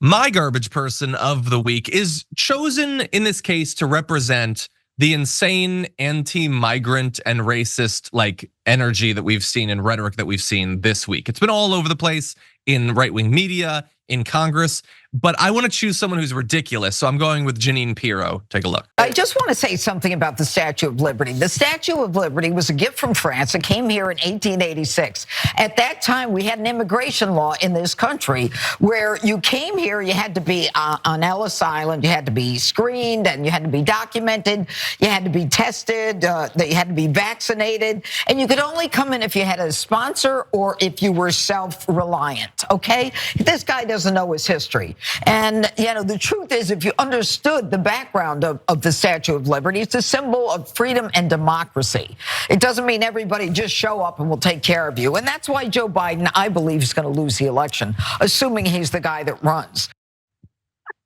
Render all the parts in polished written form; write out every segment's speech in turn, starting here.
My garbage person of the week is chosen in this case to represent the insane anti-migrant and racist energy that we've seen and rhetoric that we've seen this week. It's been all over the place in right-wing media, in Congress, but I want to choose someone who's ridiculous. So I'm going with Jeanine Pirro. Take a look. I just want to say something about the Statue of Liberty. The Statue of Liberty was a gift from France. It came here in 1886. At that time, we had an immigration law in this country where you came here, you had to be on Ellis Island, you had to be screened and you had to be documented, you had to be tested, that you had to be vaccinated, and you could only come in if you had a sponsor or if you were self-reliant, okay? This guy doesn't know his history. And, the truth is, if you understood the background of the Statue of Liberty, it's a symbol of freedom and democracy. It doesn't mean everybody just show up and will take care of you. And that's why Joe Biden, I believe, is going to lose the election, assuming he's the guy that runs.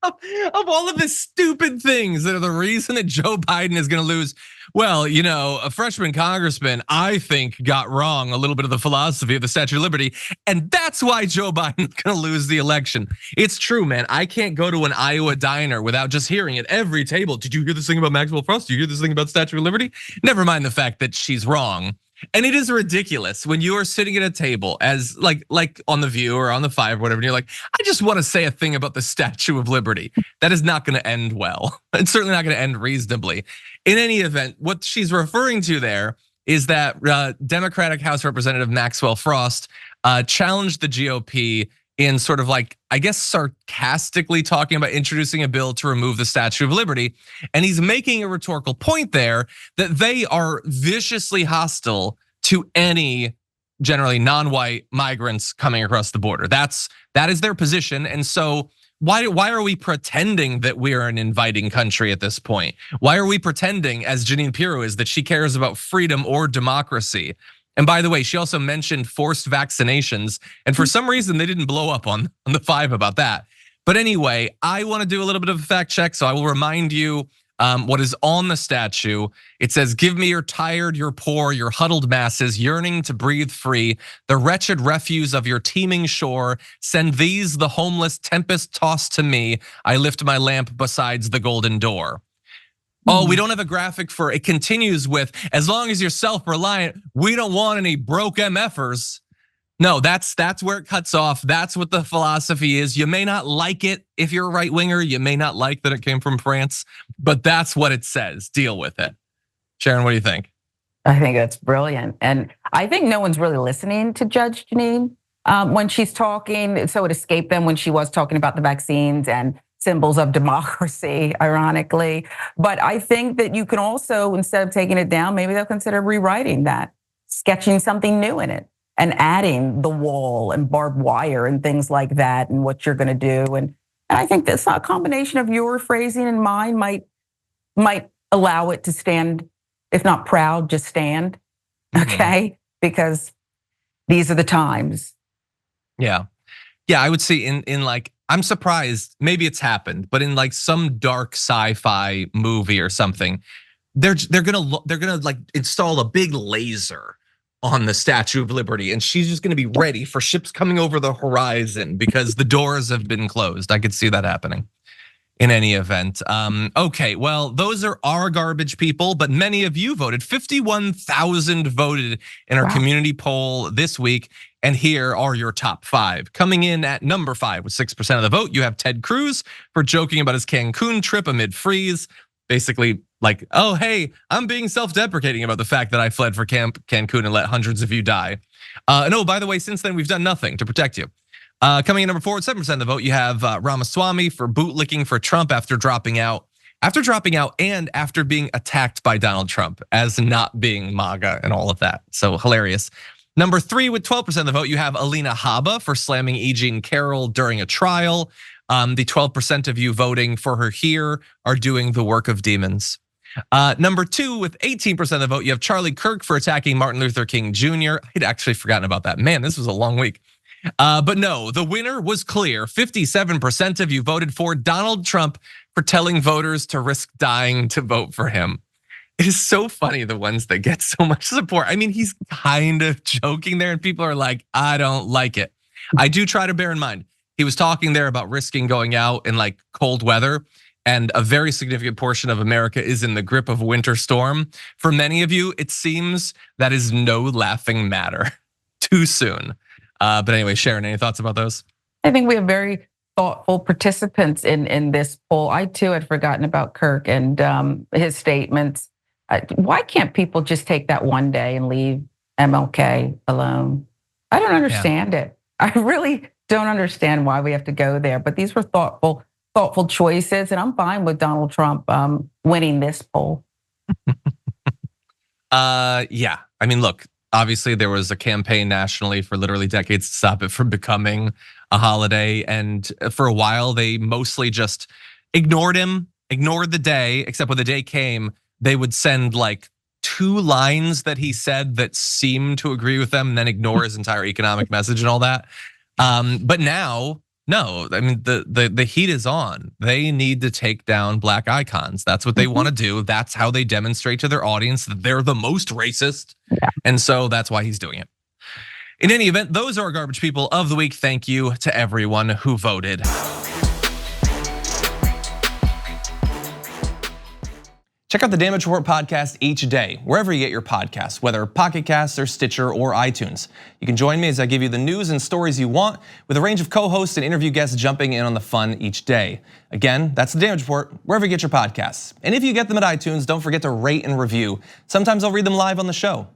Of all of the stupid things that are the reason that Joe Biden is going to lose, well, a freshman congressman, I think, got wrong a little bit of the philosophy of the Statue of Liberty, and that's why Joe Biden's going to lose the election. It's true, man. I can't go to an Iowa diner without just hearing at every table, did you hear this thing about Maxwell Frost? Did you hear this thing about Statue of Liberty? Never mind the fact that she's wrong. And it is ridiculous when you are sitting at a table as like on The View or on The Five or whatever, and you're like, I just want to say a thing about the Statue of Liberty. That is not going to end well. It's certainly not going to end reasonably. In any event, what she's referring to there is that Democratic House Representative Maxwell Frost challenged the GOP in sort of I guess sarcastically talking about introducing a bill to remove the Statue of Liberty. And he's making a rhetorical point there that they are viciously hostile to any generally non-white migrants coming across the border. That is their position. And so why are we pretending that we are an inviting country at this point? Why are we pretending, as Jeanine Pirro is, that she cares about freedom or democracy? And by the way, she also mentioned forced vaccinations, and for some reason they didn't blow up on The Five about that. But anyway, I want to do a little bit of a fact check, so I will remind you what is on the statue. It says, give me your tired, your poor, your huddled masses, yearning to breathe free, the wretched refuse of your teeming shore. Send these, the homeless, tempest-tossed to me. I lift my lamp besides the golden door. Oh, we don't have a graphic for it. Continues with, as long as you're self-reliant, we don't want any broke MFers. No, that's where it cuts off. That's what the philosophy is. You may not like it if you're a right winger. You may not like that it came from France, but that's what it says. Deal with it. Sharon, what do you think? I think that's brilliant. And I think no one's really listening to Judge Jeanine when she's talking. So it escaped them when she was talking about the vaccines and symbols of democracy, ironically. But I think that you can also, instead of taking it down, maybe they'll consider rewriting that, sketching something new in it and adding the wall and barbed wire and things like that and what you're going to do. And I think that's a combination of your phrasing and mine might allow it to stand, if not proud, just stand, okay? Because these are the times. Yeah, I would say in I'm surprised, maybe it's happened, but in some dark sci-fi movie or something, they're gonna install a big laser on the Statue of Liberty, and she's just gonna be ready for ships coming over the horizon because the doors have been closed. I could see that happening. In any event, okay, well, those are our garbage people, but many of you voted. 51,000 voted in our community poll this week, and here are your top 5. Coming in at number 5 with 6% of the vote, you have Ted Cruz for joking about his Cancun trip amid freeze. Basically oh, hey, I'm being self-deprecating about the fact that I fled for Cancun and let hundreds of you die. No, by the way, since then, we've done nothing to protect you. Coming in number 4 with 7% of the vote, you have Ramaswamy for bootlicking for Trump after dropping out. And after being attacked by Donald Trump as not being MAGA and all of that. So hilarious. Number 3 with 12% of the vote, you have Alina Habba for slamming E. Jean Carroll during a trial. The 12% of you voting for her here are doing the work of demons. Number 2 with 18% of the vote, you have Charlie Kirk for attacking Martin Luther King Jr. I'd actually forgotten about that. Man, this was a long week. But no, the winner was clear. 57% of you voted for Donald Trump for telling voters to risk dying to vote for him. It is so funny, the ones that get so much support. I mean, he's kind of joking there and people are like, I don't like it. I do try to bear in mind, He was talking there about risking going out in like cold weather. And a very significant portion of America is in the grip of a winter storm. For many of you, it seems that is no laughing matter. Too soon. But anyway, Sharon, any thoughts about those? I think we have very thoughtful participants in this poll. I too had forgotten about Kirk and his statements. Why can't people just take that one day and leave MLK alone? I don't understand it. I really don't understand why we have to go there. But these were thoughtful choices, and I'm fine with Donald Trump winning this poll. Yeah, I mean, look, obviously there was a campaign nationally for literally decades to stop it from becoming a holiday, and for a while they mostly just ignored him, ignored the day, except when the day came, they would send like 2 lines that he said that seemed to agree with them and then ignore his entire economic message and all that. But now, no, I mean, the heat is on. They need to take down black icons. That's what they want to do. That's how they demonstrate to their audience that they're the most racist. And so that's why he's doing it. In any event, those are our garbage people of the week. Thank you to everyone who voted. Check out the Damage Report podcast each day, wherever you get your podcasts, whether Pocket Casts or Stitcher or iTunes. You can join me as I give you the news and stories you want, with a range of co-hosts and interview guests jumping in on the fun each day. Again, that's the Damage Report, wherever you get your podcasts. And if you get them at iTunes, don't forget to rate and review. Sometimes I'll read them live on the show.